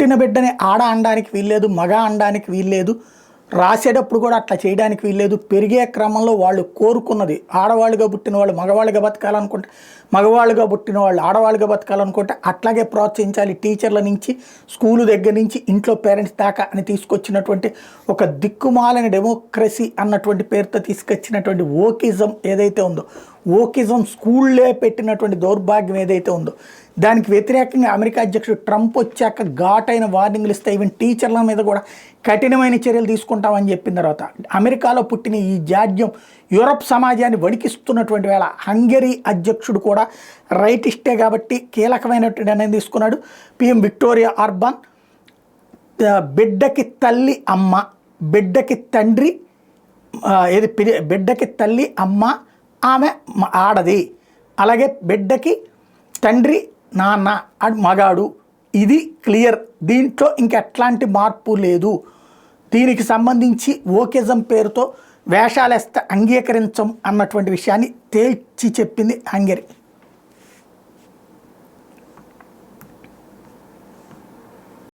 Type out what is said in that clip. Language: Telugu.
పుట్టిన బిడ్డని ఆడ అనడానికి వీల్లేదు, మగ అనడానికి వీల్లేదు, రాసేటప్పుడు కూడా అట్లా చేయడానికి వీల్లేదు. పెరిగే క్రమంలో వాళ్ళు కోరుకున్నది ఆడవాళ్ళుగా పుట్టిన వాళ్ళు మగవాళ్ళుగా బతకాలనుకుంటే, మగవాళ్ళుగా పుట్టిన వాళ్ళు ఆడవాళ్ళుగా బతకాలనుకుంటే అట్లాగే ప్రోత్సహించాలి. టీచర్ల నుంచి స్కూలు దగ్గర నుంచి ఇంట్లో పేరెంట్స్ దాకా అని తీసుకొచ్చినటువంటి ఒక దిక్కుమాలని డెమోక్రసీ అన్నటువంటి పేరుతో తీసుకొచ్చినటువంటి ఓకిజం ఏదైతే ఉందో, ఓకిజం స్కూళ్ళే పెట్టినటువంటి దౌర్భాగ్యం ఏదైతే ఉందో, దానికి వ్యతిరేకంగా అమెరికా అధ్యక్షుడు ట్రంప్ వచ్చాక ఘాటైన వార్నింగ్లు ఇస్తే ఈవెన్ టీచర్ల మీద కూడా కఠినమైన చర్యలు తీసుకుంటామని చెప్పిన తర్వాత అమెరికాలో పుట్టిన ఈ జాడ్యం యూరప్ సమాజాన్ని వణికిస్తున్నటువంటి వేళ హంగరీ అధ్యక్షుడు కూడా రైటిస్టే కాబట్టి కీలకమైనటువంటి నిర్ణయం తీసుకున్నాడు. పిఎం విక్టోరియా ఆర్బాన్ బిడ్డకి తల్లి అమ్మ, బిడ్డకి తండ్రి బిడ్డకి తల్లి అమ్మ, ఆమె ఆడది, అలాగే బిడ్డకి తండ్రి నాన్న మగాడు, ఇది క్లియర్. దీంట్లో ఇంకెట్లాంటి మార్పు లేదు. దీనికి సంబంధించి ఓకిజం పేరుతో వేషాలేస్తే అంగీకరించం అన్నటువంటి విషయాన్ని తేల్చి చెప్పింది హంగరీ.